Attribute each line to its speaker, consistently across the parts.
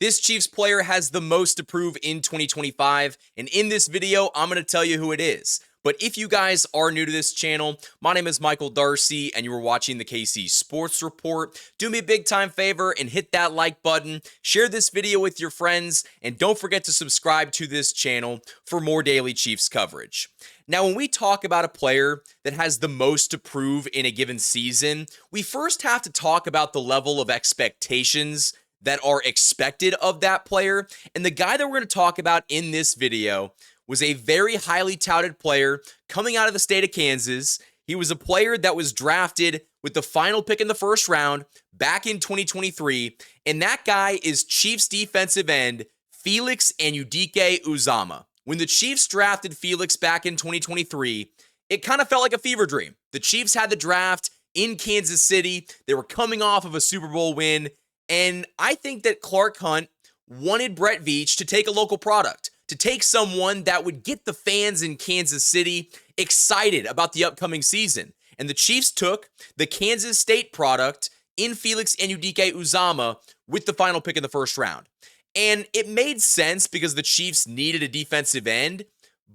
Speaker 1: This Chiefs player has the most to prove in 2025, and in this video, I'm going to tell you who it is. But if you guys are new to this channel, my name is Michael Darcy, and you are watching the KC Sports Report. Do me a big time favor and hit that like button, share this video with your friends, and don't forget to subscribe to this channel for more daily Chiefs coverage. Now, when we talk about a player that has the most to prove in a given season, we first have to talk about the level of expectations that are expected of that player. And the guy that we're going to talk about in this video was a very highly touted player coming out of the state of Kansas. He was a player that was drafted with the final pick in the first round back in 2023. And that guy is Chiefs defensive end Felix Uzama. When the Chiefs drafted Felix back in 2023, it kind of felt like a fever dream. The Chiefs had the draft in Kansas City. They were coming off of a Super Bowl win. And I think that Clark Hunt wanted Brett Veach to take a local product, to take someone that would get the fans in Kansas City excited about the upcoming season. And the Chiefs took the Kansas State product in Felix Uzama with the final pick in the first round. And it made sense because the Chiefs needed a defensive end,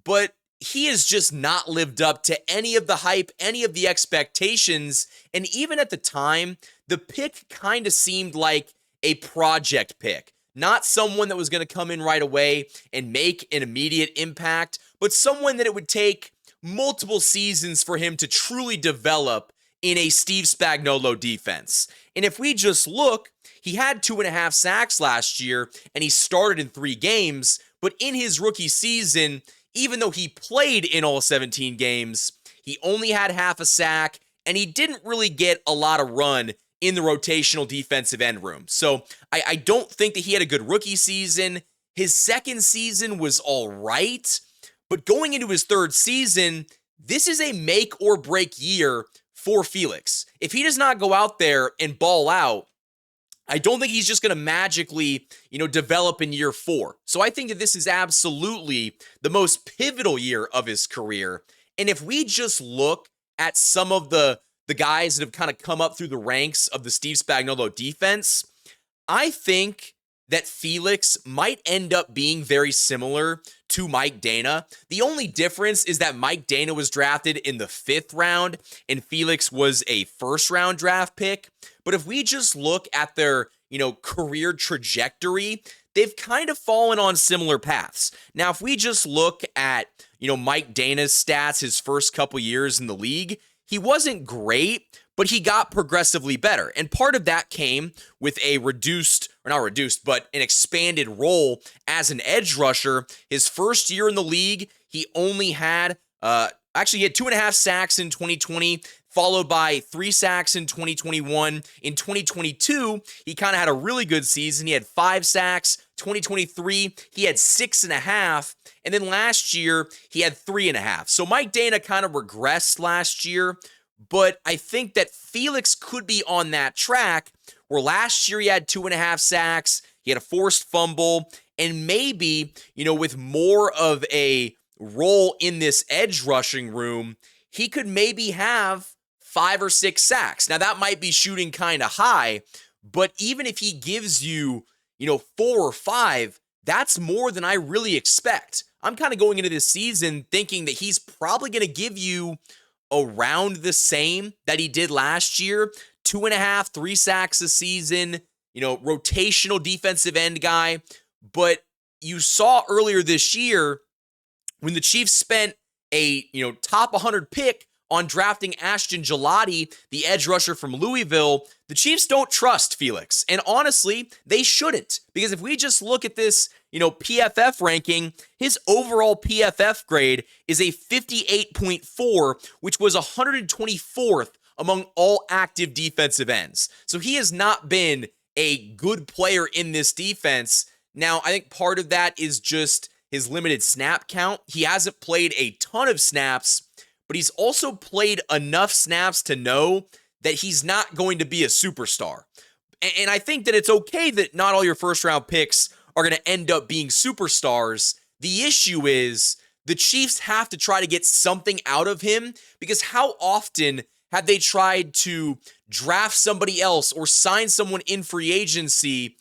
Speaker 1: but he has just not lived up to any of the hype, any of the expectations. And even at the time, the pick kind of seemed like a project pick, not someone that was going to come in right away and make an immediate impact, but someone that it would take multiple seasons for him to truly develop in a Steve Spagnuolo defense. And if we just look, he had 2.5 sacks last year, and he started in 3 games, but in his rookie season, even though he played in all 17 games, he only had half a sack, and he didn't really get a lot of run in the rotational defensive end room. So I don't think that he had a good rookie season. His second season was all right, but going into his third season, this is a make or break year for Felix. If he does not go out there and ball out, I don't think he's just going to magically, develop in year 4. So I think that this is absolutely the most pivotal year of his career. And if we just look at some of the guys that have kind of come up through the ranks of the Steve Spagnuolo defense, I think that Felix might end up being very similar to Mike Danna. The only difference is that Mike Danna was drafted in the 5th round and Felix was a first-round draft pick. But if we just look at their, career trajectory, they've kind of fallen on similar paths. Now, if we just look at, Mike Danna's stats his first couple years in the league, he wasn't great, but he got progressively better. And part of that came with a an expanded role as an edge rusher. His first year in the league, he only had, he had 2.5 sacks in 2020, followed by 3 sacks in 2021. In 2022, he kind of had a really good season. He had 5 sacks. 2023, he had 6.5. And then last year, he had 3.5. So Mike Danna kind of regressed last year. But I think that Felix could be on that track where last year he had 2.5 sacks, he had a forced fumble, and maybe, with more of a role in this edge rushing room, he could maybe have 5 or 6 sacks. Now, that might be shooting kind of high, but even if he gives you, 4 or 5, that's more than I really expect. I'm kind of going into this season thinking that he's probably going to give you around the same that he did last year, 2.5, 3 sacks a season, rotational defensive end guy. But you saw earlier this year when the Chiefs spent a, top 100 pick on drafting Ashton Gelati, the edge rusher from Louisville, the Chiefs don't trust Felix. And honestly, they shouldn't. Because if we just look at this, PFF ranking, his overall PFF grade is a 58.4, which was 124th among all active defensive ends. So he has not been a good player in this defense. Now, I think part of that is just his limited snap count. He hasn't played a ton of snaps, but he's also played enough snaps to know that he's not going to be a superstar. And I think that it's okay that not all your first-round picks are going to end up being superstars. The issue is the Chiefs have to try to get something out of him, because how often have they tried to draft somebody else or sign someone in free agency,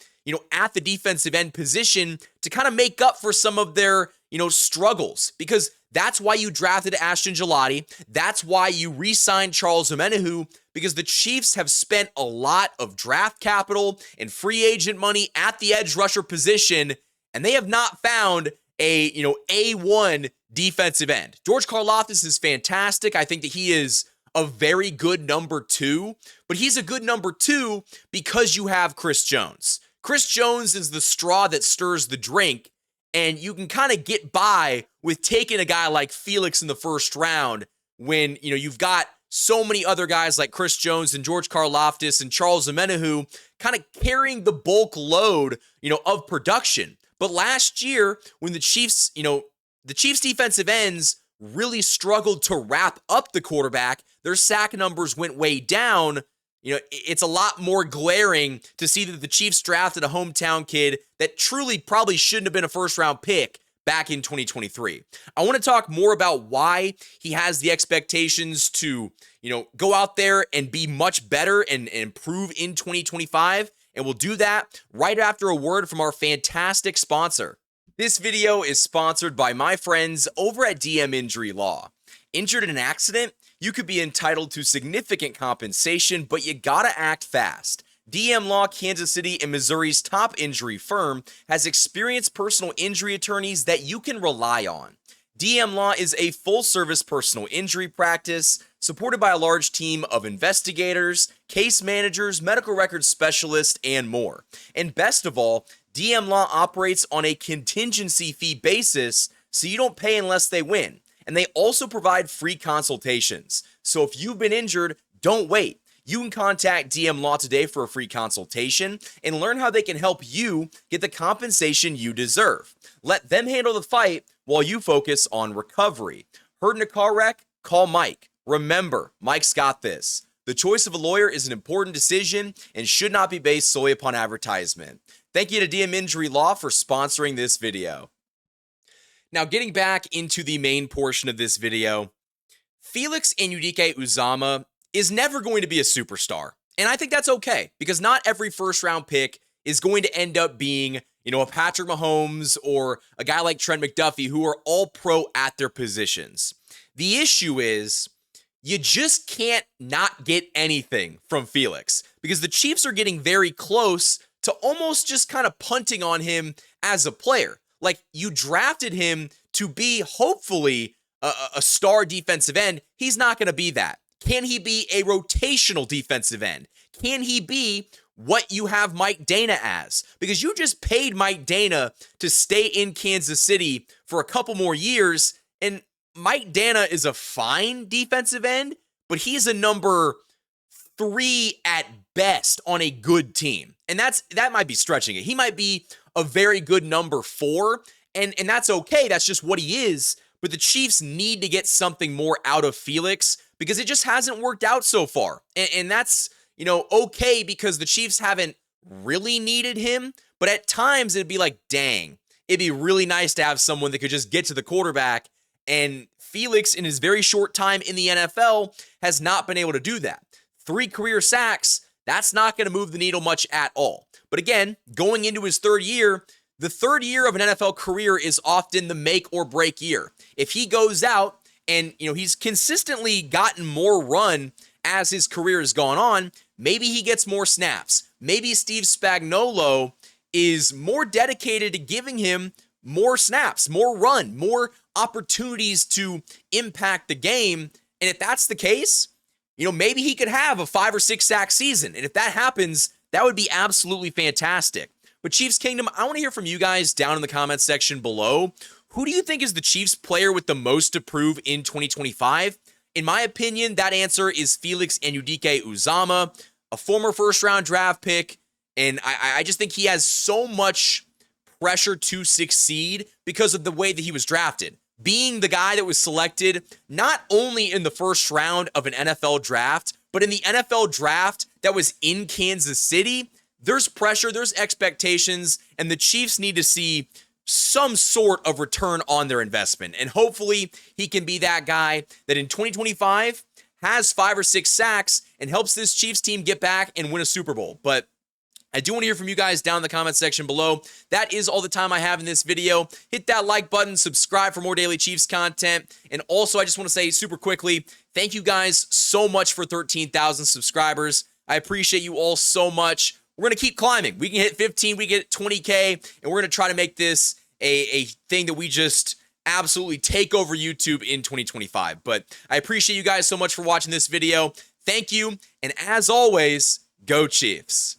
Speaker 1: at the defensive end position to kind of make up for some of their, struggles. Because that's why you drafted Ashton Gillotte. That's why you re-signed Charles Omenihu, because the Chiefs have spent a lot of draft capital and free agent money at the edge rusher position, and they have not found a, A1 defensive end. George Karlaftis is fantastic. I think that he is a very good number 2, but he's a good number 2 because you have Chris Jones. Chris Jones is the straw that stirs the drink, and you can kind of get by with taking a guy like Felix in the first round when, you've got so many other guys like Chris Jones and George Karlaftis and Charles Omenihu kind of carrying the bulk load, of production. But last year, when the Chiefs defensive ends really struggled to wrap up the quarterback, their sack numbers went way down. It's a lot more glaring to see that the Chiefs drafted a hometown kid that truly probably shouldn't have been a first-round pick back in 2023. I want to talk more about why he has the expectations to, go out there and be much better and improve in 2025. And we'll do that right after a word from our fantastic sponsor. This video is sponsored by my friends over at DM Injury Law. Injured in an accident? You could be entitled to significant compensation, but you gotta act fast. DM Law, Kansas City and Missouri's top injury firm, has experienced personal injury attorneys that you can rely on. DM Law is a full-service personal injury practice supported by a large team of investigators, case managers, medical records specialists, and more. And best of all, DM Law operates on a contingency fee basis, so you don't pay unless they win. And they also provide free consultations. So if you've been injured, don't wait. You can contact DM Law today for a free consultation and learn how they can help you get the compensation you deserve. Let them handle the fight while you focus on recovery. Hurt in a car wreck? Call Mike. Remember, Mike's got this. The choice of a lawyer is an important decision and should not be based solely upon advertisement. Thank you to DM Injury Law for sponsoring this video. Now, getting back into the main portion of this video, Felix Anudike-Uzomah is never going to be a superstar. And I think that's okay, because not every first-round pick is going to end up being, a Patrick Mahomes or a guy like Trent McDuffie, who are all pro at their positions. The issue is, you just can't not get anything from Felix, because the Chiefs are getting very close to almost just kind of punting on him as a player. Like, you drafted him to be, hopefully, a star defensive end. He's not going to be that. Can he be a rotational defensive end? Can he be what you have Mike Danna as? Because you just paid Mike Danna to stay in Kansas City for a couple more years, and Mike Danna is a fine defensive end, but he's a number 3 at best on a good team. And that might be stretching it. He might be a very good number 4, and that's okay. That's just what he is. But the Chiefs need to get something more out of Felix because it just hasn't worked out so far. And that's, okay, because the Chiefs haven't really needed him. But at times it'd be like, dang, it'd be really nice to have someone that could just get to the quarterback. And Felix, in his very short time in the NFL, has not been able to do that. 3 career sacks, that's not going to move the needle much at all. But again, going into his 3rd year, the 3rd year of an NFL career is often the make or break year. If he goes out and, he's consistently gotten more run as his career has gone on, maybe he gets more snaps. Maybe Steve Spagnuolo is more dedicated to giving him more snaps, more run, more opportunities to impact the game. And if that's the case, maybe he could have a 5 or 6 sack season. And if that happens, that would be absolutely fantastic. But Chiefs Kingdom, I want to hear from you guys down in the comments section below. Who do you think is the Chiefs player with the most to prove in 2025? In my opinion, that answer is Felix Anudike-Uzomah, a former first-round draft pick. And I just think he has so much pressure to succeed because of the way that he was drafted. Being the guy that was selected not only in the first round of an NFL draft, but in the NFL draft that was in Kansas City, there's pressure, there's expectations, and the Chiefs need to see some sort of return on their investment. And hopefully he can be that guy that in 2025 has 5 or 6 sacks and helps this Chiefs team get back and win a Super Bowl. But I do want to hear from you guys down in the comment section below. That is all the time I have in this video. Hit that like button, subscribe for more daily Chiefs content. And also, I just want to say super quickly, thank you guys so much for 13,000 subscribers. I appreciate you all so much. We're going to keep climbing. We can hit 15, we get 20K, and we're going to try to make this a thing that we just absolutely take over YouTube in 2025. But I appreciate you guys so much for watching this video. Thank you, and as always, go Chiefs.